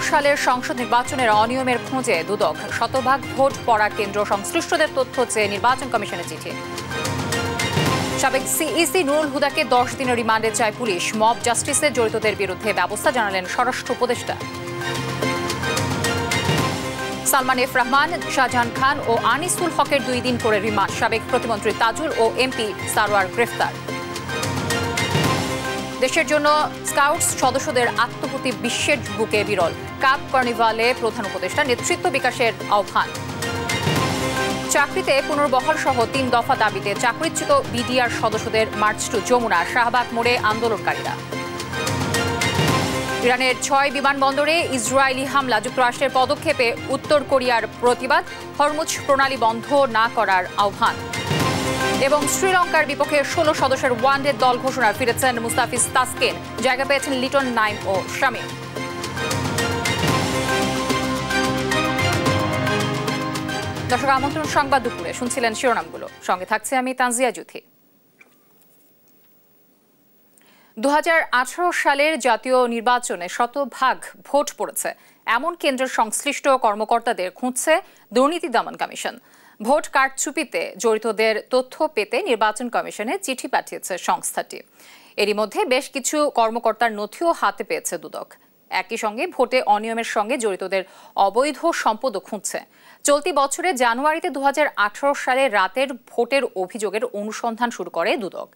সালের সংসদ নির্বাচনের অনিয়মের খোঁজে দুদক, শতভাগ ভোট পড়া কেন্দ্র সংশ্লিষ্টদের তথ্য চেয়ে নির্বাচন কমিশনে চিঠি। সাবেক সিইসি নুরুল হুদাকে 10 দিনের রিমান্ডে চায় পুলিশ। মব জাস্টিসে জড়িতদের বিরুদ্ধে ব্যবস্থা জানালেন স্বরাষ্ট্র উপদেষ্টা। সালমান এফ রহমান, শাহজাহান খান ও আনিসুল হকের 2 দিন করে রিমান্ড। সাবেক প্রতিমন্ত্রী তাজুল ও এমপি সারোয়ার গ্রেফতার। দেশের জন্য স্কাউটস সদস্যদের আত্মপ্রতি বিশ্বের বুকে বিরল। কাপ কার্নিভালে প্রধান উপদেষ্টা নেতৃত্ব বিকাশের আহ্বান। চাকরিতে পুনর্বহাল সহ 3 দফা দাবিতে চাকরিচ্যুত বিডিআর সদস্যদের মার্চ টু যমুনা, শাহবাগ মোড়ে আন্দোলনকারীরা। ইরানের 6 বিমানবন্দরে ইসরায়েলি হামলা, যুক্তরাষ্ট্রের পদক্ষেপে উত্তর কোরিয়ার প্রতিবাদ, হরমুজ প্রণালী বন্ধ না করার আহ্বান। এবং শ্রীলঙ্কার বিপক্ষে 16 সদস্যের ওয়ানডে দল ঘোষণা, ফিরেছেন মুস্তাফিজ তাসকিন, জায়গা পেয়েছেন লিটন নাইম ও শামীম। দর্শক, আমন্ত্রণ সংবাদ দুপুরে শুনছিলেন শিরোনামগুলো, সঙ্গে থাকছে আমি তানজিয়া জুথি। 2018 সালের জাতীয় নির্বাচনে শতভাগ ভোট পড়েছে এমন কেন্দ্রের সংশ্লিষ্ট কর্মকর্তাদের খুঁজছে দুর্নীতি দমন কমিশন। ভোট কারচুপিতে জড়িতদের তথ্য পেতে নির্বাচন কমিশনে চিঠি পাঠিয়েছে সংস্থাটি। এরই মধ্যে বেশ কিছু কর্মকর্তার নথিও হাতে পেয়েছে দুদক। একই সঙ্গে ভোটে অনিয়মের সঙ্গে জড়িতদের অবৈধ সম্পদও খুঁজছে। চলতি বছরের জানুয়ারিতে 2018 সালে রাতের ভোটের অভিযোগের অনুসন্ধান শুরু করে দুদক।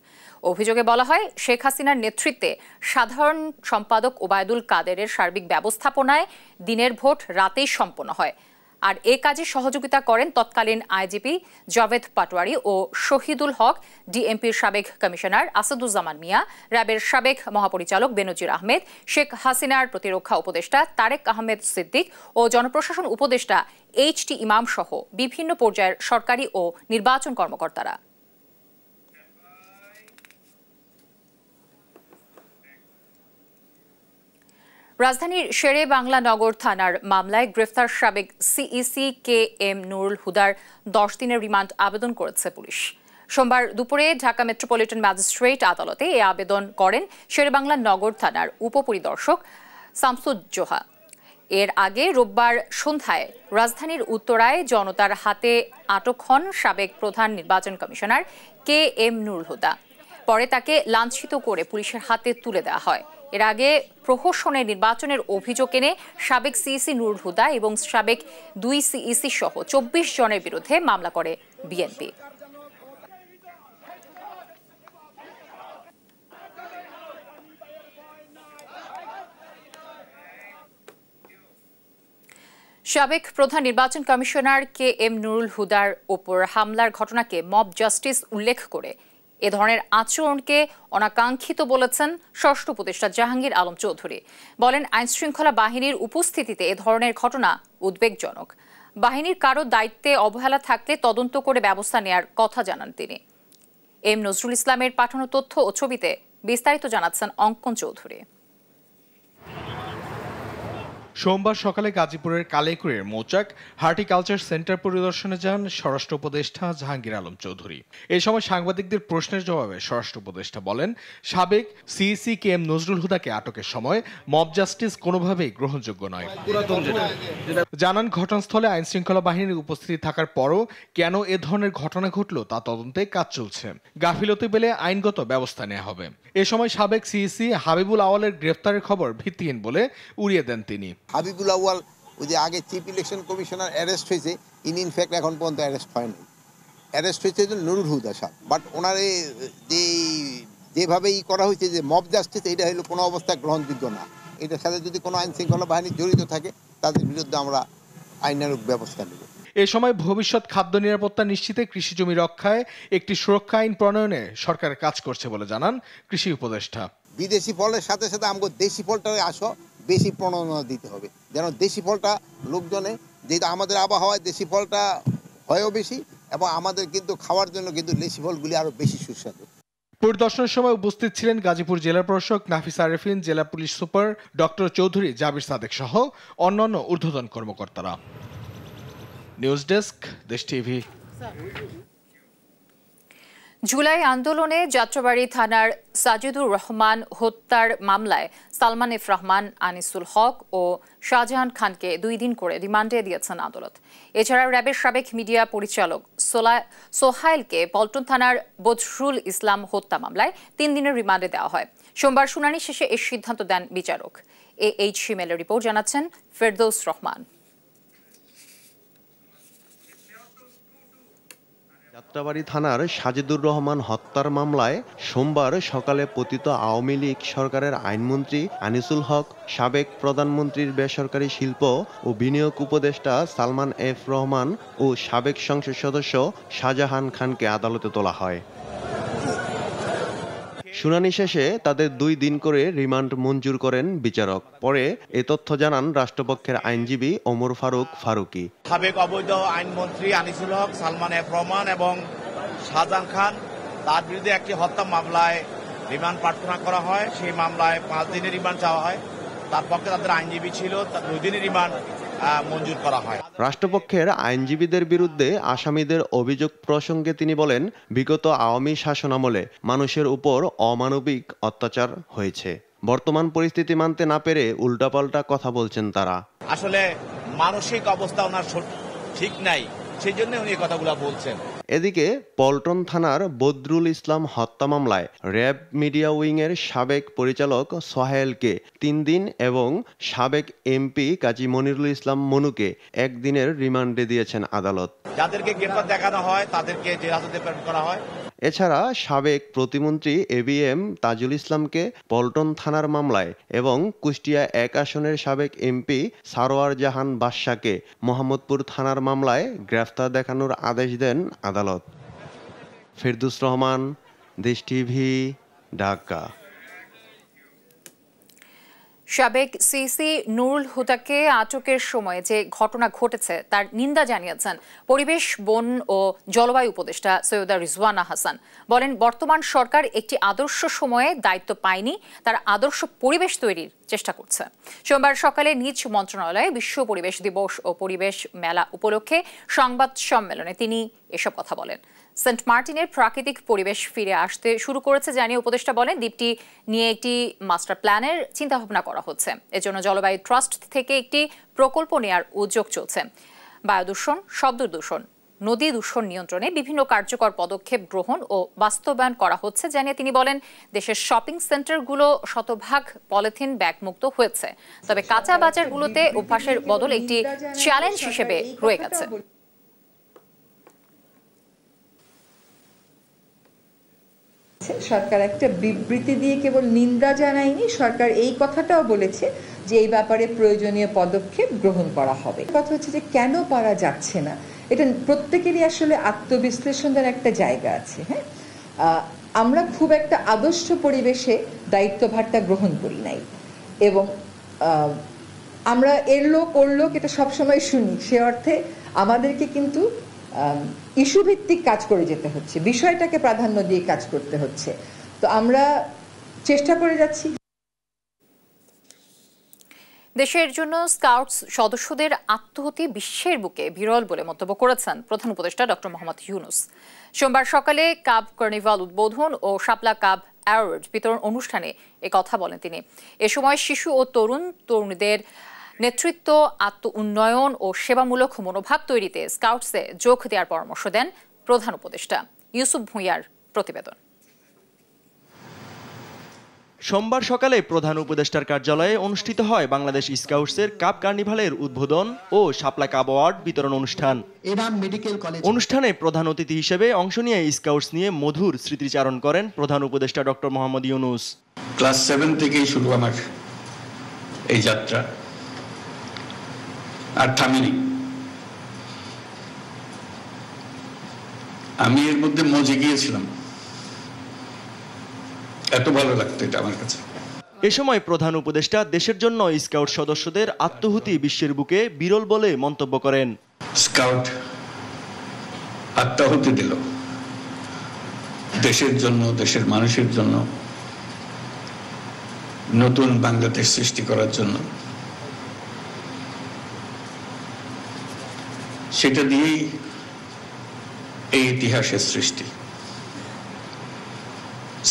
অভিযোগে বলা হয়, শেখ হাসিনার নেতৃত্বে সাধারণ সম্পাদক ওবায়দুল কাদেরের সার্বিক ব্যবস্থাপনায় দিনের ভোট রাতেই সম্পন্ন হয়। আর এ কাজে সহযোগিতা করেন তৎকালীন আইজিপি জাভেদ পাটোয়ারি ও শহীদুল হক, ডিএমপির সাবেক কমিশনার আসাদুজ্জামান মিয়া, র্যাবের সাবেক মহাপরিচালক বেনজির আহমেদ, শেখ হাসিনার প্রতিরক্ষা উপদেষ্টা তারেক আহমেদ সিদ্দিক ও জনপ্রশাসন উপদেষ্টা এইচ.টি. ইমাম সহ বিভিন্ন পর্যায়ের সরকারি ও নির্বাচন কর্মকর্তারা। রাজধানীর শেরে বাংলা নগর থানার মামলায় গ্রেফতার সাবেক সিইসি কে এম নুরুল হুদার 10 দিনের রিমান্ড আবেদন করেছে পুলিশ। সোমবার দুপুরে ঢাকা মেট্রোপলিটন ম্যাজিস্ট্রেট আদালতে এ আবেদন করেন শেরেবাংলা নগর থানার উপপরিদর্শক শামসুজ্জোহা। এর আগে রোববার সন্ধ্যায় রাজধানীর উত্তরায় জনতার হাতে আটক হন সাবেক প্রধান নির্বাচন commissioner K M Nurul Huda. পরে তাকে লাঞ্ছিত করে পুলিশের হাতে তুলে দেওয়া হয়। এর আগে প্রহসনের নির্বাচনের অভিযোগ এনে সাবেক সিইসি নুরুল হুদা এবং সাবেক 2 সিইসি সহ 24 জনের বিরুদ্ধে মামলা করে বিএনপি। সাবেক প্রধান নির্বাচন কমিশনার কে এম নুরুল হুদার ওপর হামলার ঘটনাকে মব জাস্টিস উল্লেখ করে এ ধরনের আচরণকে অনাকাঙ্ক্ষিত বলেছেন ষষ্ঠ উপদেষ্টা জাহাঙ্গীর আলম চৌধুরী। বলেন, আইনশৃঙ্খলা বাহিনীর উপস্থিতিতে এ ধরনের ঘটনা উদ্বেগজনক। বাহিনীর কারো দায়িত্বে অবহেলা থাকলে তদন্ত করে ব্যবস্থা নেয়ার কথা জানান তিনি। এম নজরুল ইসলামের পাঠানো তথ্য ও ছবিতে বিস্তারিত জানাচ্ছেন অঙ্কন চৌধুরী। সোমবার সকালে গাজীপুরের কালেকুরের মৌচাক হর্টিকালচার সেন্টার পরিদর্শনে যান স্বরাষ্ট্র উপদেষ্টা জাহাঙ্গীর আলম চৌধুরী। এ সময় সাংবাদিকদের প্রশ্নের জবাবে স্বরাষ্ট্র উপদেষ্টা বলেন, সাবেক সিইসি কে এম নজরুল হুদাকে আটকের সময় মব জাস্টিস কোনোভাবেই গ্রহণযোগ্য নয়। জানান, ঘটনাস্থলে আইনশৃঙ্খলা বাহিনীর উপস্থিতি থাকার পরও কেন এ ধরনের ঘটনা ঘটল তা তদন্তে কাজ চলছে। গাফিলতি পেলে আইনগত ব্যবস্থা নেওয়া হবে। এ সময় সাবেক সিইসি হাবিবুল আওয়ালের গ্রেফতারের খবর ভিত্তিহীন বলে উড়িয়ে দেন তিনি। হাবিবুল আওয়াল ওই যে আগে চিফ ইলেকশন কমিশনার অ্যারেস্ট হয়েছে, ইনফ্যাক্ট এখন পর্যন্ত অ্যারেস্ট হয়নি। অ্যারেস্ট হয়েছে নুরুল হুদা সাহেব। বাট ওনার যেভাবে করা হয়েছে যে মব জাস্টিস, এটা হলো কোনো অবস্থায় গ্রহণযোগ্য না। এটার সাথে যদি কোনো আইন শৃঙ্খলা বাহিনী জড়িত থাকে তাদের বিরুদ্ধে আমরা আইনানুগ ব্যবস্থা নেব। এ সময় ভবিষ্যৎ খাদ্য নিরাপত্তা নিশ্চিতে কৃষি জমি রক্ষায় একটি সুরক্ষা আইন প্রণয়নে সরকার কাজ করছে বলে জানান কৃষি উপদেষ্টা। বিদেশি ফলের সাথে সাথে আমাকে দেশি ফলটাকে বেশি প্রণোদনা দিতে হবে, যেন দেশি ফলটা লোকজনে, যেটা আমাদের আবহাওয়ায় দেশি ফলটা হয়ও বেশি এবং আমাদের কিন্তু খাওয়ার জন্য কিন্তু দেশি ফলগুলি আরো বেশি সুস্বাদু। পরিদর্শনের সময় উপস্থিত ছিলেন গাজীপুর জেলা প্রশাসক নাফিস আরেফিন, জেলা পুলিশ সুপার ডক্টর চৌধুরী জাবির সাদেক সহ অন্যান্য ঊর্ধ্বতন কর্মকর্তারা। নিউজ ডেস্ক, দেশ টিভি। জুলাই আন্দোলনে যাত্রাবাড়ী থানার সাজিদুর রহমান হত্যার মামলায় সালমান এফ রহমান, আনিসুল হক ও শাহজাহান খানকে 2 দিন করে রিমান্ডে দিয়েছেন আদালত। এছাড়া র্যাবের সাবেক মিডিয়া পরিচালক সোহাইলকে পল্টন থানার বদরুল ইসলাম হত্যা মামলায় 3 দিনের রিমান্ডে দেওয়া হয়। সোমবার শুনানি শেষে এই সিদ্ধান্ত দেন বিচারক। এইচ শিমেলের রিপোর্ট জানাচ্ছেন ফেরদৌস রহমান। যাত্রাবাড়ী থানার সাজিদুর রহমান হত্যার মামলায় সোমবার সকালে পতিত আওয়ামী লীগ সরকারের আইনমন্ত্রী আনিসুল হক, সাবেক প্রধানমন্ত্রীর বেসরকারি শিল্প ও বিনিয়োগ উপদেষ্টা সালমান এফ রহমান ও সাবেক সংসদ সদস্য শাহজাহান খানকে আদালতে তোলা হয়। শুনানি শেষে তাদের 2 দিন করে রিমান্ড মঞ্জুর করেন বিচারক। পরে এ তথ্য জানান রাষ্ট্রপক্ষের আইনজীবী ওমর ফারুক ফারুকী। সাবেক অবৈধ আইনমন্ত্রী আনিসুল হক, সালমান এফ রহমান এবং শাহজাহান খান তার বিরুদ্ধে একটি হত্যা মামলায় রিমান্ড প্রার্থনা করা হয়। সেই মামলায় 5 দিনের রিমান্ড চাওয়া হয়। তার পক্ষে তাদের আইনজীবী ছিল, 2 দিনের রিমান্ড মঞ্জুর করা হয়। রাষ্ট্রপক্ষের আইনজীবীদের বিরুদ্ধে আসামিদের অভিযোগ প্রসঙ্গে তিনি বলেন, বিগত আওয়ামী শাসনামলে মানুষের উপর অমানবিক অত্যাচার হয়েছে। বর্তমান পরিস্থিতি মানতে না পেরে উল্টাপাল্টা কথা বলছেন তারা। আসলে মানসিক অবস্থা ওনার ঠিক নাই, সেই জন্য উনি কথাগুলো বলছেন। এদিকে পল্টন থানার বদরুল ইসলাম হত্যা মামলায় র্যাব মিডিয়া উইংয়ের সাবেক পরিচালক সোহাইলকে 3 দিন এবং সাবেক এমপি কাজী মনিরুল ইসলাম মনুকে 1 দিনের রিমান্ডে দিয়েছেন আদালত। যাদেরকে গ্রেফতার দেখানো হয় তাদেরকে জেলহাজতে প্রেরণ করা হয়। এছাড়া সাবেক প্রতিমন্ত্রী এবিএম তাজুল ইসলামকে পল্টন থানার মামলায় এবং কুষ্টিয়া 1 আসনের সাবেক এমপি সারোয়ার জাহান বাদশাকে মোহাম্মদপুর থানার মামলায় গ্রেফতার দেখানোর আদেশ দেন আদালত। ফেরদৌস রহমান, দেশ টিভি, ঢাকা। সাবেক সিসি নুরুল হুদাকে আটকের সময় যে ঘটনা ঘটেছে তার নিন্দা জানিয়েছেন পরিবেশ, বন ও জলবায়ু উপদেষ্টা সৈয়দা রিজওয়ানা হাসান। বলেন, বর্তমান সরকার একটি আদর্শ সময়ে দায়িত্ব পায়নি, তার আদর্শ পরিবেশ তৈরির চেষ্টা করছে। সোমবার সকালে নিজ মন্ত্রণালয়ে বিশ্ব পরিবেশ দিবস ও পরিবেশ মেলা উপলক্ষে সংবাদ সম্মেলনে তিনি এসব কথা বলেন। সেন্ট মার্টিনের প্রাকৃতিক পরিবেশ ফিরে আসতে শুরু করেছে জানিয়ে উপদেষ্টা বলেন, দ্বীপটি নিয়ে একটি মাস্টার প্ল্যানের চিন্তাভাবনা করা হচ্ছে। এজন্য জলবায়ু ট্রাস্ট থেকে একটি প্রকল্প নেয়ার উদ্যোগ চলছে। বায়ু দূষণ, শব্দ দূষণ, নদী দূষণ নিয়ন্ত্রণে বিভিন্ন কার্যকর পদক্ষেপ গ্রহণ ও বাস্তবায়ন করা হচ্ছে জানিয়ে তিনি বলেন, দেশের শপিং সেন্টারগুলো শতভাগ পলিথিন ব্যাগ মুক্ত হয়েছে, তবে কাঁচা বাজারগুলোতে অভ্যাসের বদল একটি চ্যালেঞ্জ হিসেবে রয়ে গেছে। সরকার একটা বিবৃতি দিয়ে কেবল নিন্দা জানায়নি, সরকার এই কথাটাও বলেছে যে এই ব্যাপারে প্রয়োজনীয় পদক্ষেপ গ্রহণ করা হবে। কথা হচ্ছে যে কেন পারা যাচ্ছে না, এটা প্রত্যেকেরই আসলে আত্মবিশ্লেষণের একটা জায়গা আছে। হ্যাঁ, আমরা খুব একটা আদর্শ পরিবেশে দায়িত্বভারটা গ্রহণ করি নাই এবং আমরা এর লোক ওর লোক এটা সবসময় শুনি। সে অর্থে আমাদেরকে কিন্তু ইস্যু ভিত্তিক কাজ করে যেতে হচ্ছে, বিষয়টাকে প্রাধান্য দিয়ে কাজ করতে হচ্ছে। তো আমরা চেষ্টা করে যাচ্ছি। দেশের জন্য স্কাউটস সদস্যদের আত্মহত্যা বিশ্বের বুকে বিরল বলে মন্তব্য করেছেন প্রধান উপদেষ্টা ডক্টর মোহাম্মদ ইউনূস। সোমবার সকালে কাব কার্নিভাল উদ্বোধন ও শাপলা কাব অ্যাওয়ার্ড বিতরণ অনুষ্ঠানে একথা বলেন তিনি। এ সময় শিশু ও তরুণীদের নেতৃত্ব, আত্ম উন্নয়ন ও সেবামূলক মনোভাব তৈরিতে স্কাউটসে যোগ দেওয়ার পরামর্শ দেন প্রধান উপদেষ্টা। ইউসুফ ভূঁইয়ার প্রতিবেদন। সোমবার সকালে প্রধান উপদেষ্টার কার্যালয়ে অনুষ্ঠিত হয় বাংলাদেশ স্কাউটসের কাব কার্নিভালের উদ্বোধন ও শাপলা কাব অ্যাওয়ার্ড বিতরণ অনুষ্ঠান। অনুষ্ঠানে প্রধান অতিথি হিসেবে অংশ নিয়ে স্কাউটস নিয়ে মধুর স্মৃতিচারণ করেন প্রধান উপদেষ্টা ডক্টর মোহাম্মদ ইউনূস। ক্লাস 7 থেকেই শুরু আমার এই যাত্রা, আর থামিনি। আমি এর মধ্যে মজে গিয়েছিলাম, এত ভালো লাগতো এটা আমার কাছে। এ সময় প্রধান উপদেষ্টা দেশের জন্য স্কাউট সদস্যদের আত্মহুতি বিশ্বের বুকে বিরল বলে মন্তব্য করেন। স্কাউট আত্মাহুতি দিল দেশের জন্য, দেশের মানুষের জন্য, নতুন বাংলাদেশ সৃষ্টি করার জন্য। সেটা দিয়েই এই ইতিহাসের সৃষ্টি।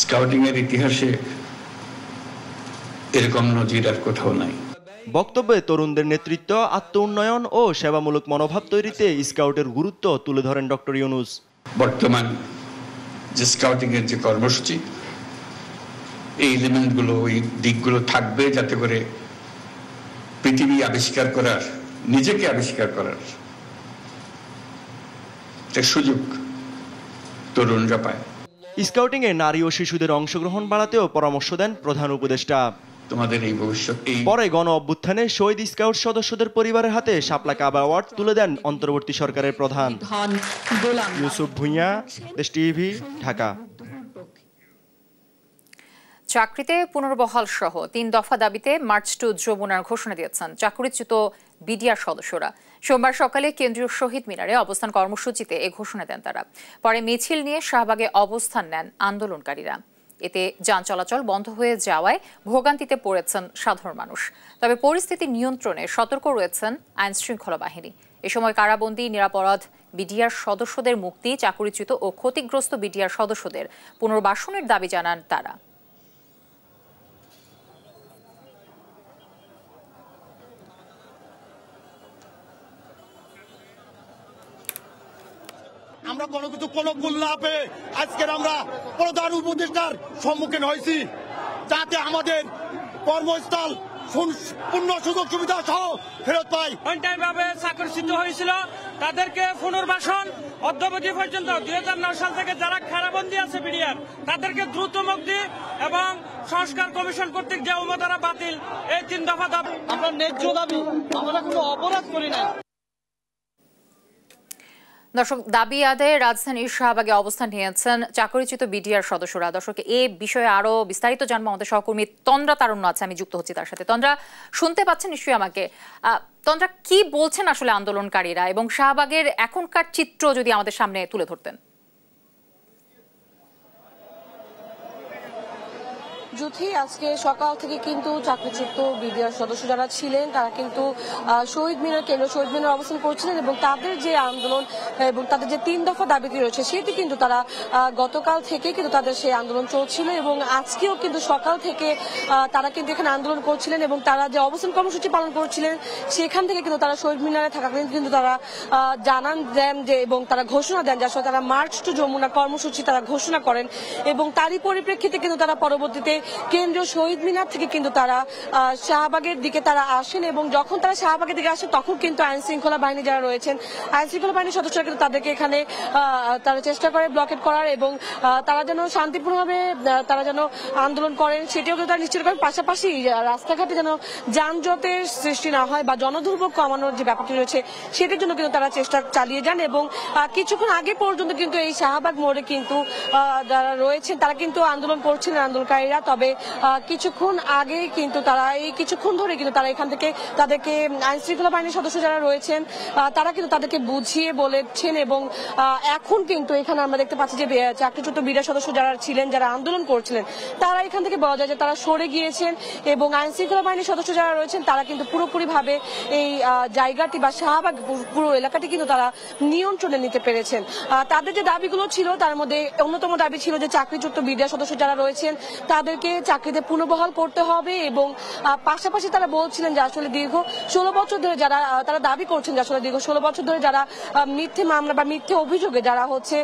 স্কাউটিং এর ইতিহাসে এরকম নজির আর কোথাও নাই। বক্তব্যে তরুণদের নেতৃত্ব, আত্ম উন্নয়ন ও সেবামূলক মনোভাব তৈরিতে স্কাউটের গুরুত্ব তুলে ধরেন ডক্টর ইউনূস। বর্তমান যে স্কাউটিং এর যে কর্মসূচি, এই এলিমেন্টগুলো, ওই দিকগুলো থাকবে যাতে করে পৃথিবী আবিষ্কার করার, নিজেকে আবিষ্কার করার একটা সুযোগ তরুণরা পায়। স্কাউটিং এ নারী ও শিশুদের অংশগ্রহণ বাড়াতেও পরামর্শ দেন প্রধান উপদেষ্টা। তোমাদের এই ভবিষ্যৎ। পরে গণ অভ্যুত্থানে শহীদ স্কাউট সদস্যদের পরিবারের হাতে শাপলা কাব অ্যাওয়ার্ড তুলে দেন অন্তর্বর্তী সরকারের প্রধান। ইউসুফ ভুঁইয়া, দেশ টিভি, ঢাকা। চাকরিতে পুনর্বহাল সহ 3 দফা দাবিতে মার্চ টু যমুনার ঘোষণা দিয়েছেন চাকরিচ্যুত বিডিআর সদস্যরা। সোমবার সকালে কেন্দ্রীয় শহীদ মিনারে অবস্থান কর্মসূচিতে এ ঘোষণা দেন তারা। পরে মিছিল নিয়ে শাহবাগে অবস্থান নেন আন্দোলনকারীরা। এতে যান চলাচল বন্ধ হয়ে যাওয়ায় ভোগান্তিতে পড়েছেন সাধারণ মানুষ। তবে পরিস্থিতি নিয়ন্ত্রণে সতর্ক রয়েছেন আইন শৃঙ্খলা বাহিনী। এ সময় কারাবন্দী, নিরাপরাধ বিডিআর সদস্যদের মুক্তি, চাকরিচ্যুত ও ক্ষতিগ্রস্ত বিডিআর সদস্যদের পুনর্বাসনের দাবি জানান তারা। আমরা কোনো কুল না পেয়ে আজকের আমরা প্রধান উপদেষ্টার সম্মুখীন হয়েছি, যাতে আমাদের কর্মস্থল পূর্ণ সুযোগ সুবিধা সহ ফেরত পায়। ভাবে চাকরিচ্যুত হয়েছিল তাদেরকে পুনর্বাসন অদ্যাবধি পর্যন্ত 2009 সাল থেকে যারা কারাবন্দী আছে বিডিআর, তাদেরকে দ্রুত মুক্তি এবং সংস্কার কমিশন কর্তৃক যে অনুমোদন বাতিল, এই 3 দফা দাবি আমরা ন্যায্য দাবি, আমরা কোনো অপরাধ করি না। দর্শক, দাবি আদায়ে রাজধানীর শাহবাগে অবস্থান নিয়েছেন চাকরিচ্যুত বিডিআর সদস্যরা। দর্শক, এ বিষয়ে আরো বিস্তারিত জানবো আমাদের সহকর্মী তন্দ্রা তারুণ্য আছে, আমি যুক্ত হচ্ছি তার সাথে। তন্দ্রা, শুনতে পাচ্ছেন নিশ্চয়ই আমাকে? তন্দ্রা, কি বলছেন আসলে আন্দোলনকারীরা এবং শাহবাগের এখনকার চিত্র যদি আমাদের সামনে তুলে ধরতেন। যুথি, আজকে সকাল থেকে কিন্তু চাকরিচ্যুত বিডিআর সদস্য যারা ছিলেন তারা কিন্তু শহীদ মিনার, কেন্দ্র শহীদ মিনার অবস্থান করছিলেন এবং তাদের যে আন্দোলন এবং তাদের যে 3 দফা দাবিটি রয়েছে সেটি কিন্তু তারা গতকাল থেকে কিন্তু তাদের সেই আন্দোলন চলছিল এবং আজকেও কিন্তু সকাল থেকে তারা কিন্তু এখানে আন্দোলন করছিলেন এবং তারা যে অবস্থান কর্মসূচি পালন করছিলেন সেখান থেকে কিন্তু তারা শহীদ মিনারে থাকাকালীন কিন্তু তারা জানান দেন যে এবং তারা ঘোষণা দেন যে আসলে তারা মার্চ টু যমুনা কর্মসূচি তারা ঘোষণা করেন এবং তারই পরিপ্রেক্ষিতে কিন্তু তারা পরবর্তীতে কেন্দ্রীয় শহীদ মিনার থেকে কিন্তু তারা শাহবাগের দিকে তারা আসেন এবং যখন তারা শাহবাগের দিকে আসেন তখন কিন্তু আইন শৃঙ্খলা বাহিনী যারা রয়েছেন, আইন শৃঙ্খলা বাহিনীর সদস্যরা কিন্তু তাদেরকে এখানে তারা চেষ্টা করে ব্লকেট করার এবং তারা যেন শান্তিপূর্ণভাবে তারা যেন আন্দোলন করেন সেটিও কিন্তু তারা নিশ্চিত করেন। পাশাপাশি রাস্তাঘাটে যেন যানজটের সৃষ্টি না হয় বা জনদুর্ভোগ কমানোর যে ব্যাপারটি রয়েছে সেটির জন্য কিন্তু তারা চেষ্টা চালিয়ে যান এবং কিছুক্ষণ আগে পর্যন্ত কিন্তু এই শাহবাগ মোড়ে কিন্তু যারা রয়েছেন তারা কিন্তু আন্দোলন করছিলেন আন্দোলনকারীরা। তবে কিছুক্ষণ আগে কিন্তু তারা কিছুক্ষণ ধরে কিন্তু তারা এখান থেকে তাদেরকে আইন শৃঙ্খলা বাহিনীর সদস্য যারা রয়েছেন তারা কিন্তু তাদেরকে বুঝিয়ে বলেছেন এবং এখন কিন্তু এখানে আমরা দেখতে পাচ্ছি যে চাকরিচ্যুত বিডিআর সদস্য যারা ছিলেন, যারা আন্দোলন করছিলেন, তারা এখান থেকে বলা যায় যে তারা সরে গিয়েছেন এবং আইন শৃঙ্খলা বাহিনীর সদস্য যারা রয়েছেন তারা কিন্তু পুরোপুরি ভাবে এই জায়গাটি বা শাহবাগ পুরো এলাকাটি কিন্তু তারা নিয়ন্ত্রণে নিতে পেরেছেন। তাদের যে দাবিগুলো ছিল তার মধ্যে অন্যতম দাবি ছিল যে চাকরিচ্যুত বিডিআর সদস্য যারা রয়েছেন তাদেরকে চাকরিতে পুনর্বহাল করতে হবে এবং পাশাপাশি তারা বলছিলেন যে আসলে দীর্ঘ 16 বছর ধরে যারা তারা দাবি করছেন যে আসলে দীর্ঘ 16 বছর ধরে যারা মিথ্যে মামলা বা মিথ্যে অভিযোগে যারা হচ্ছে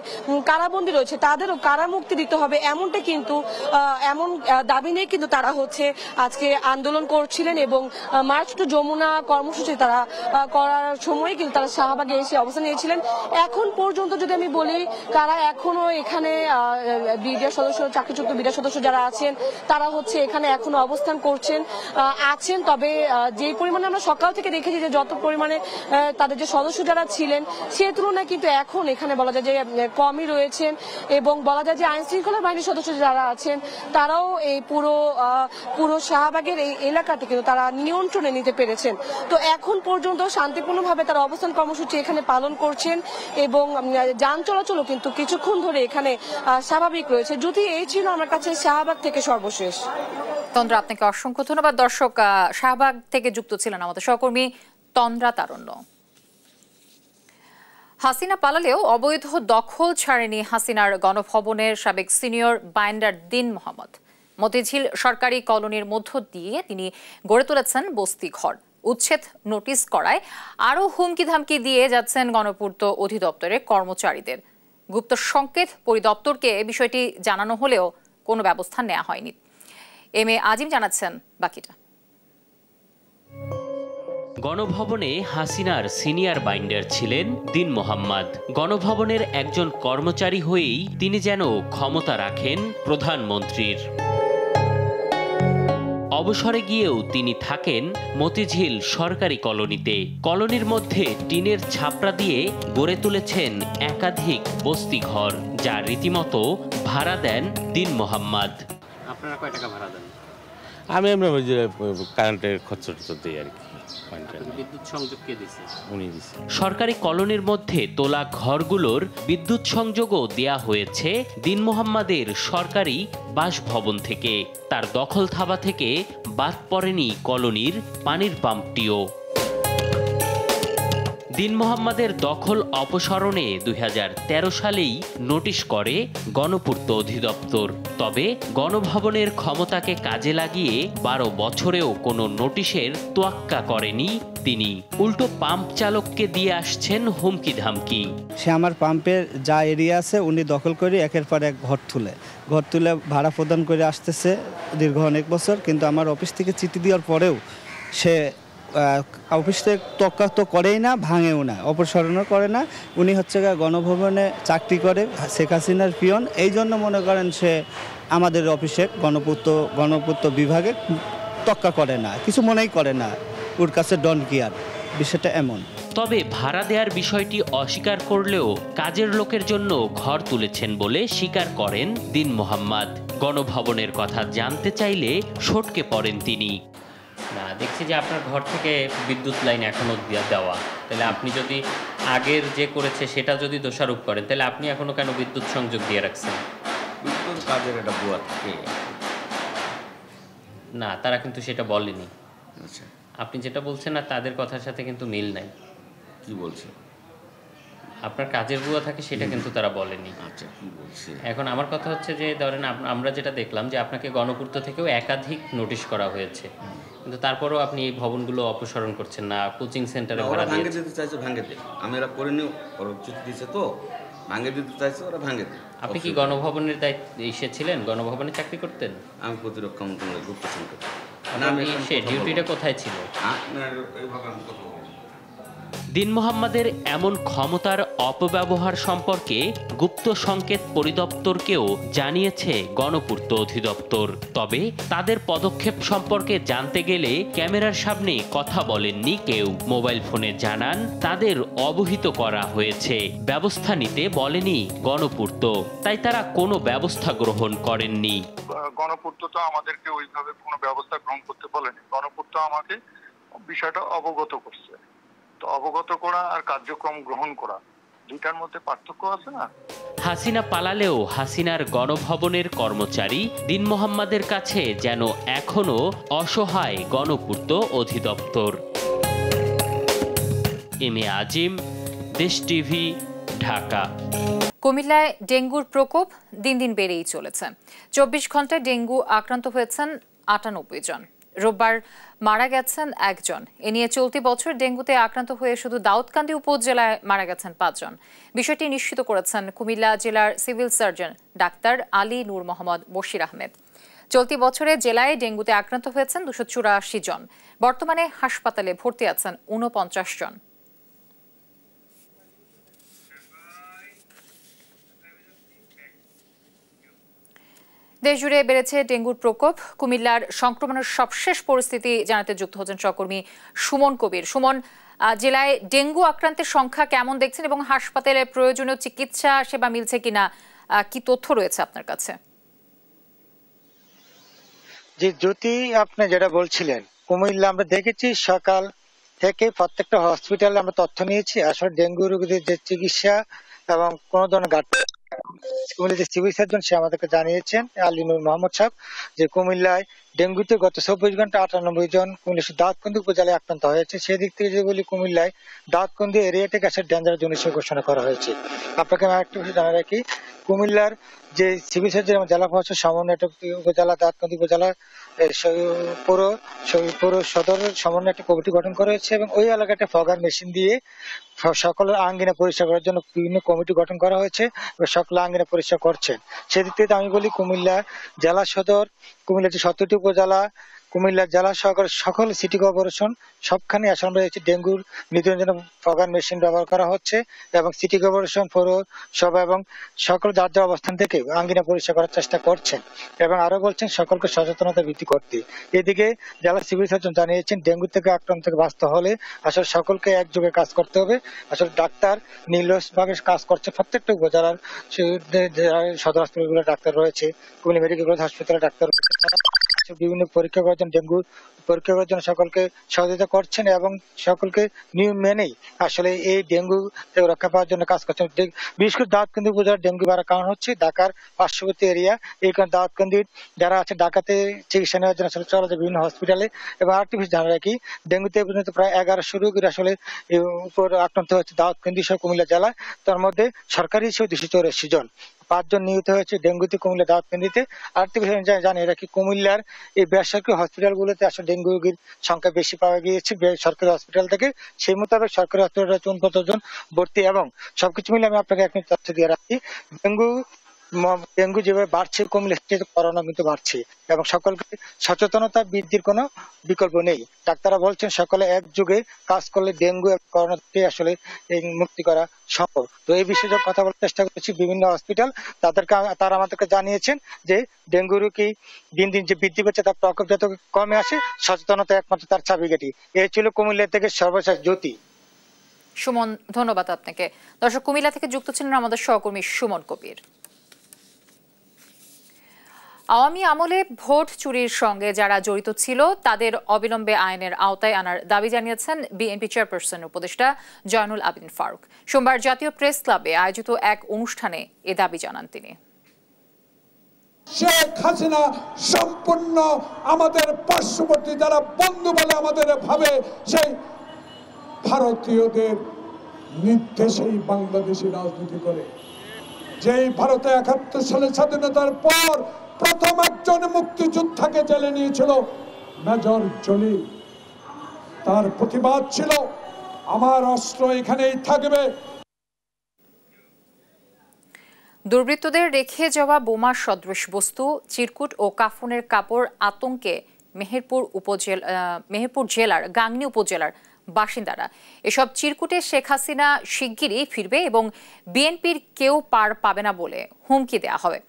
কারাবন্দী রয়েছে তাদেরও কারামুক্তি দিতে হবে, এমনটা কিন্তু এমন দাবি নিয়ে কিন্তু তারা হচ্ছে আজকে আন্দোলন করছিলেন এবং মার্চ টু যমুনা কর্মসূচি তারা করার সময় কিন্তু তারা শাহবাগে এসে অবস্থান নিয়েছিলেন। এখন পর্যন্ত যদি আমি বলি কারা এখনো এখানে বিডিআর সদস্য, চাকরিচ্যুত বিডিআর সদস্য যারা আছেন তারা হচ্ছে এখানে এখনো অবস্থান করছেন আছেন। তবে যে পরিমাণে আমরা সকাল থেকে দেখেছি যে যত পরিমাণে তাদের যে সদস্য যারা ছিলেন সে তুলনায় কিন্তু এখন এখানে বলা যায় যে কমই রয়েছেন এবং বলা যায় যে আইন শৃঙ্খলা বাহিনীর সদস্য যারা আছেন তারাও এই পুরো শাহবাগের এই এলাকাতে কিন্তু তারা নিয়ন্ত্রণে নিতে পেরেছেন। তো এখন পর্যন্ত শান্তিপূর্ণভাবে তারা অবস্থান কর্মসূচি এখানে পালন করছেন এবং যান চলাচলও কিন্তু কিছুক্ষণ ধরে এখানে স্বাভাবিক রয়েছে। যদি এই ছিল আমার কাছে শাহবাগ থেকে সর্বশেষ। তন্দ্রা, আপনাকে অসংখ্য ধন্যবাদ। দর্শক, শাহবাগ থেকে যুক্ত ছিলেন আমাদের সহকর্মী তন্দ্রা তারুণ্য। হাসিনা পালালেও অবৈধ দখল ছাড়েনি হাসিনার গণভবনের সাবেক সিনিয়র বাইন্ডার দিন মোহাম্মদ। মতিঝিল সরকারি কলোনির মধ্য দিয়ে তিনি গড়ে তুলেছেন বস্তি ঘর। উচ্ছেদ নোটিশ করায় আরও হুমকি ধামকি দিয়ে যাচ্ছেন গণপূর্ত অধিদপ্তরের কর্মচারীদের। গুপ্ত সংকেত পরিদপ্তরকে বিষয়টি জানানো হলেও কোনো ব্যবস্থা নেওয়া হয়নি। এম এ আজিম জানাচ্ছেন বাকিটা। গণভবনে হাসিনার সিনিয়র বাইন্ডার ছিলেন দিন মোহাম্মদ। গণভবনের একজন কর্মচারী হয়েই তিনি যেন ক্ষমতা রাখেন প্রধানমন্ত্রীর। অবসরে গিয়েও তিনি থাকেন মতিঝিল সরকারি কলোনিতে। কলোনির মধ্যে টিনের ছাপড়া দিয়ে গড়ে তুলেছেন একাধিক বস্তি ঘর, যা রীতিমতো ভাড়া দেন দিন মোহাম্মদ। আপনারা কয় টাকা ভাড়া দেন? আমি কারেন্টের খরচা দিই আর কি। বিদ্যুৎ সংযোগ কে দিছে? উনি দিছে। সরকারি কলোনির মধ্যে তোলা ঘরগুলোর বিদ্যুৎ সংযোগও দেয়া হয়েছে দিন মোহাম্মদের সরকারি বাসভবন থেকে। তার দখল থাবা থেকে বাদ পড়েনি কলোনির পানির পাম্পটিও। দিন মোহাম্মদের দখল অপসারণে 2013 সালেই নোটিশ করে গণপূর্ত অধিদপ্তর। তবে গণভবনের ক্ষমতাকে কাজে লাগিয়ে 12 বছরেও কোনো নোটিশের তোয়াক্কা করেনি তিনি। উল্টো পাম্প চালককে দিয়ে আসছেন হুমকি ধামকি। সে আমার পাম্পের যা এরিয়া আছে উনি দখল করে একের পর এক ঘর তুলে ভাড়া প্রদান করে আসতেছে দীর্ঘ অনেক বছর। কিন্তু আমার অফিস থেকে চিঠি দেওয়ার পরেও সে অফিস থেকে তোয়াক্কা তো করেই না, ভাঙেও না, অপসারণও করে না। উনি হচ্ছে গণভবনে চাকরি করে, শেখ হাসিনার পিয়ন। এই জন্য মনে করেন সে আমাদের অফিসে গণপূর্ত বিভাগে তোয়াক্কা করে না, কিছু মনেই করে না, ওর কাছে ডন কেয়ার, বিষয়টা এমন। তবে ভাড়া দেওয়ার বিষয়টি অস্বীকার করলেও কাজের লোকের জন্য ঘর তুলেছেন বলে স্বীকার করেন দিন মোহাম্মদ। গণভবনের কথা জানতে চাইলে সটকে পড়েন তিনি। না, দেখছি যে আপনার ঘর থেকে বিদ্যুৎ লাইন এখনো দেওয়া, তাহলে আপনি যদি আগের যে করেছে সেটা যদি দোষারোপ করেন, তাহলে আপনি এখনো কেন বিদ্যুৎ সংযোগ দিয়ে রাখছেন? বিদ্যুৎ কাজের একটা বুয়া থাকে না, তারা কিন্তু সেটা বলেনি। আচ্ছা, আপনি যেটা বলছেন না তাদের কথার সাথে কিন্তু মিল নাই। কি বলছে? আপনার কাজের বুয়া থাকে সেটা কিন্তু তারা বলেনি। আচ্ছা, কি বলছে? এখন আমার কথা হচ্ছে যে ধরেন আমরা যেটা দেখলাম যে আপনাকে গণপূর্ত থেকেও একাধিক নোটিশ করা হয়েছে, কিন্তু তারপরেও আপনি এই ভবনগুলো অপসারণ করছেন না। কোচিং সেন্টারে ভাড়া ভাঙে দিতে চাইছে, ভাঙে দে। আমি এরা করিনি, ওরা চিঠি দিয়েছে তো ভাঙে দিতে চাইছে, ওরা ভাঙে দে। আপনি কি গণভবনের দায়িত্বে এসেছিলেন? গণভবনে চাকরি করতেন? আমি প্রতিরক্ষা মন্ত্রণালয়ের গুপ্ত সংকেত। সে ডিউটিটা কোথায় ছিল? দিন মোহাম্মদের এমন ক্ষমতার অপব্যবহার সম্পর্কে গুপ্ত সংকেত পরিদপ্তরকেও জানিয়েছে গণপূর্ত অধিদপ্তর। তবে তাদের পদক্ষেপ সম্পর্কে জানতে গেলে ক্যামেরার সামনে কথা বলেননি কেউ। মোবাইল ফোনে জানান তাদের অবহিত করা হয়েছে, ব্যবস্থা নিতে বলেনি গণপূর্ত, তাই তারা কোনো ব্যবস্থা গ্রহণ করেননি। গণপূর্ত তো আমাদেরকে ওইভাবে কোনো ব্যবস্থা গ্রহণ করতে বলেনি। গণপূর্ত আমাকে বিষয়টা অবগত করছে। তো অবগত করা আর কার্যক্রম গ্রহণ করা দুইটার মধ্যে পার্থক্য আছে না? হাসিনা পালালেও হাসিনার গণভবনের কর্মচারী দিন মোহাম্মদের কাছে যেন এখনো অসহায় গণপূর্ত অধিদপ্তর। এম এ আজিম, দেশ টিভি, ঢাকা। কুমিল্লায় ডেঙ্গুর প্রকোপ দিন দিন বেড়েই চলেছে। 24 ঘন্টায় ডেঙ্গু আক্রান্ত হয়েছেন 98 জন। রোববার মারা গেছেন 1 জন। এ নিয়ে চলতি বছর ডেঙ্গুতে আক্রান্ত হয়ে শুধু দাউদকান্দি উপজেলায় মারা গেছেন 5 জন। বিষয়টি নিশ্চিত করেছেন কুমিল্লা জেলার সিভিল সার্জন ডাক্তার আলী নূর মোহাম্মদ বশির আহমেদ। চলতি বছরে জেলায় ডেঙ্গুতে আক্রান্ত হয়েছেন 284 জন। বর্তমানে হাসপাতালে ভর্তি আছেন 49 জন। দেশজুড়ে বেড়েছে ডেঙ্গুর প্রকোপ। কুমিল্লার সংক্রমণের সবশেষ পরিস্থিতি জানাতে যুক্ত হচ্ছেন সহকর্মী সুমন কবির। সুমন, জেলায় ডেঙ্গু আক্রান্তের সংখ্যা কেমন দেখছেন এবং হাসপাতালে প্রয়োজনীয় চিকিৎসা সেবা মিলছে কিনা, কি তথ্য রয়েছে আপনার কাছে? জি জ্যোতি, আপনি যেটা বলছিলেন, কুমিল্লা আমরা দেখেছি সকাল থেকে প্রত্যেকটা হসপিটালে আমরা তথ্য নিয়েছি। আসলে ডেঙ্গু রোগীদের যে চিকিৎসা এবং কোনো ধরনের কুমিল্লার যে সিভিল সার্জন সে আমাদেরকে জানিয়েছেন আলিনুর মোহাম্মদ সাহেব যে কুমিল্লায় ডেঙ্গুতে গত 24 ঘন্টা 98 জন কুমিল্লা দাউদকান্দি উপজেলায় আক্রান্ত হয়েছে। সেদিক থেকে যে বলি কুমিল্লায় দাউদকান্দি এরিয়াটাকে আসলে ডেঞ্জার জোন হিসেবে ঘোষণা করা হয়েছে। আপনাকে আমি আরেকটু বিষয় জানা রাখি, কুমিল্লার যে সিভিল সার্জন এবং জেলা প্রশাসন সমন্বয় উপজেলা দাউদকান্দি উপজেলা পৌর সদরের সমন্বয় একটা কমিটি গঠন করা হয়েছে এবং ওই এলাকাটা ফগার মেশিন দিয়ে সকলের আঙ্গিনা পরিষ্কার করার জন্য বিভিন্ন কমিটি গঠন করা হয়েছে এবং সকল আঙ্গিনা পরিষ্কার করছেন। সেদিক থেকে আমি বলি কুমিল্লা জেলা সদর, কুমিল্লা যে 17টি উপজেলা, কুমিল্লা জেলা সহকারে সকল সিটি কর্পোরেশন সবখানে আসলে আমরা ডেঙ্গুর নিয়ন্ত্রণের জন্য ফগার মেশিন ব্যবহার করা হচ্ছে এবং সিটি কর্পোরেশন পৌরসভা এবং সকল যার যার অবস্থান থেকে আঙ্গিনা পরিষ্কার করার চেষ্টা করছেন এবং আরো বলছেন সকলকে সচেতনতা বৃদ্ধি করতে। এদিকে জেলা সিভিল সার্জন জানিয়েছেন ডেঙ্গু থেকে আক্রান্ত থেকে বাঁচতে হলে আসলে সকলকে একযোগে কাজ করতে হবে। আসলে ডাক্তার নির্লসভাবে কাজ করছে প্রত্যেকটা উপজেলার সদর হাসপাতালগুলো ডাক্তার রয়েছে, কুমিল্লা মেডিকেল কলেজ হাসপাতালে ডাক্তার বিভিন্ন পরীক্ষা করার জন্য ডেঙ্গু পরীক্ষা করার জন্য সকলকে সহযোগিতা করছেন এবং সকলকে নিয়ম মেনেই আসলে এই ডেঙ্গু থেকে রক্ষা পাওয়ার জন্য কাজ করছেন। বিশেষ করে দাউদকান্দি উপজেলার ডেঙ্গু বাড়ার কারণ হচ্ছে ঢাকার পার্শ্ববর্তী এরিয়া, এই কারণে দাউদকান্দির যারা আছে ঢাকাতে চিকিৎসা নেওয়ার জন্য আসলে চলা যায় বিভিন্ন হসপিটালে। এবং আরেকটি বিষয় জানা রাখি, ডেঙ্গুতে পর্যন্ত প্রায় 1100 রোগীর আসলে উপর আক্রান্ত হচ্ছে দাউদকান্দি সহ কুমিল্লা জেলায়, তার মধ্যে সরকারি হিসেবে 284 জন, 5 জন নিহত হয়েছে ডেঙ্গুতে কুমিল্লা দাউদকান্দিতে। আরেকটি বিষয় জানিয়ে রাখি, কুমিল্লার এই বেসরকারি হসপিটালগুলোতে আসলে ডেঙ্গু রোগীর সংখ্যা বেশি পাওয়া গিয়েছে সরকারি হসপিটাল থেকে। সেই মোতাবেক সরকারি হসপিটালে 49 জন ভর্তি এবং সবকিছু মিলে আমি আপনাকে এক মিনিট তথ্য দিয়ে রাখি, ডেঙ্গু যেভাবে বাড়ছে কুমিল্লা করোনা কিন্তু বাড়ছে এবং সকলকে সচেতনতা বৃদ্ধির কোনো বিকল্প নেই। ডাক্তাররা বলছেন সকলে একযোগে কাজ করলে ডেঙ্গু এবং করোনা থেকে আসলে মুক্তি করা সম্ভব। তো এই বিষয়ে যখন কথা বলার চেষ্টা করেছি বিভিন্ন হসপিটাল, তারা আমাদেরকে জানিয়েছেন যে ডেঙ্গু রোগী দিন দিন যে বৃদ্ধি করছে তার প্রকোপ যত কমে আসে, সচেতনতা একমাত্র তার চাবিকাঠি। এই ছিল কুমিল্লা থেকে সর্বশেষ জ্যোতি। সুমন, ধন্যবাদ আপনাকে। দর্শক, কুমিল্লা থেকে যুক্ত ছিলেন আমাদের সহকর্মী সুমন কবির। আওয়ামী আমলে ভোট চুরির সঙ্গে যারা জড়িত ছিল তাদের অবিলম্বে আইনের আওতায় আনার দাবি জানিয়েছেন বিএনপি চেয়ারপারসন উপদেষ্টা জয়নুল আবেদিন ফারুক। সোমবার জাতীয় প্রেস ক্লাবে আয়োজিত এক অনুষ্ঠানে এ দাবি জানান তিনি। শেখ হাসিনা সম্পূর্ণ আমাদের পার্শ্ববর্তী যারা বন্ধু বলে আমাদের ভাবে সেই ভারতীয়দের নির্দেশেই বাংলাদেশি রাজনীতি করে। যেই ভারতে 71 সালে স্বাধীনতার পর প্রথম একজন মুক্তিযোদ্ধাকে জেলে নিয়েছিল মেজর জলিল, তার প্রতিবাদ ছিল আমার অস্ত্র এখানেই থাকবে। দুর্বৃত্তদের রেখে যাওয়া বোমা সদৃশ বস্তু, চিরকুট ও কাফনের কাপড় আতঙ্কে মেহেরপুর জেলার গাংনী উপজেলার বাসিন্দারা। এসব চিরকুটে শেখ হাসিনা শিগগিরই ফিরবে এবং বিএনপির কেউ পার পাবে না বলে হুমকি দেওয়া হবে।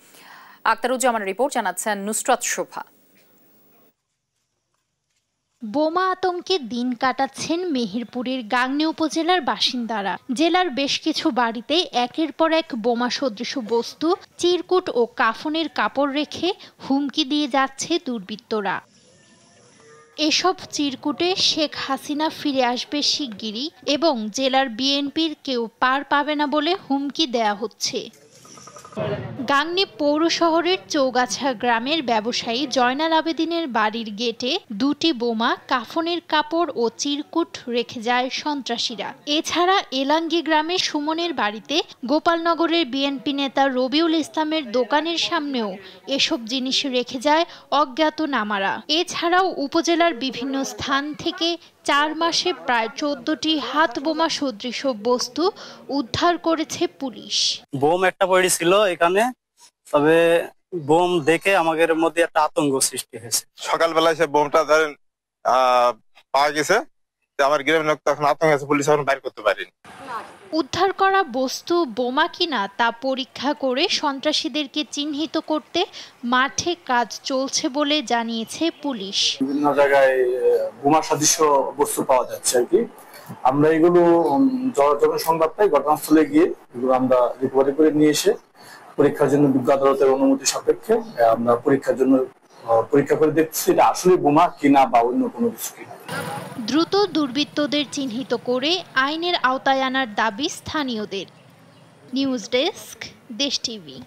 আক্তারুজ্জামানের রিপোর্ট, জানাচ্ছেন নুসরাত শোভা। বোমা আতঙ্কে দিন কাটাচ্ছেন মেহেরপুরের গাংনী উপজেলার বাসিন্দারা। জেলার বেশ কিছু বাড়িতে একের পর এক বোমা সদৃশ বস্তু, চিরকুট ও কাফনের কাপড় রেখে হুমকি দিয়ে যাচ্ছে দুর্বৃত্তরা। এসব চিরকুটে শেখ হাসিনা ফিরে আসবে শিগগিরই এবং জেলার বিএনপির কেউ পার পাবে না বলে হুমকি দেয়া হচ্ছে। গাংনী পৌর শহরের চৌগাছা গ্রামের ব্যবসায়ী জয়নাল আবেদিনের বাড়ির গেটে 2টি বোমা, কাফনের কাপড় ও চিরকুট রেখে যায় সন্ত্রাসীরা। এছাড়া এলাঙ্গি গ্রামে সুমনের বাড়িতে, গোপালনগরের বিএনপি নেতা রবিউল ইসলামের দোকানের সামনেও এসব জিনিস রেখে যায় অজ্ঞাতনামারা। এছাড়াও উপজেলার বিভিন্ন স্থান থেকে 4 মাসে প্রায় 14টি হাত বোমা সদৃশ বস্তু উদ্ধার করেছে পুলিশ। বোম একটা পড়েছিল এখানে, তবে বোম দেখে আমাদের মধ্যে একটা আতঙ্ক সৃষ্টি হয়েছে। সকালবেলায় সে বোমটা ধরেন পাওয়া গেছে, আমার গ্রামের লোক তখন আতঙ্ক আছে, পুলিশ এখন বাইর করতে পারেনি। উদ্ধার করা বস্তু বোমা কিনা তা পরীক্ষা করে সন্ত্রাসীদেরকে চিহ্নিত করতে মাঠে কাজ চলছে বলে জানিয়েছে পুলিশ। বিভিন্ন জায়গায় বোমা সদৃশ বস্তু পাওয়া যাচ্ছে আর কি। আমরা এগুলো যখন সংবাদ পাই ঘটনাস্থলে গিয়ে এগুলো আমরা রিকভারি করে নিয়ে এসে পরীক্ষার জন্য বিজ্ঞ আদালতের অনুমতি সাপেক্ষে আমরা পরীক্ষা করে দেখছি এটা আসলে বোমা কিনা বা অন্য কোনো কিছু কিনা। দ্রুত দুর্বৃত্তদের চিহ্নিত করে আইনের আওতায় আনার দাবি স্থানীয়দের। নিউজ ডেস্ক, দেশ টিভি।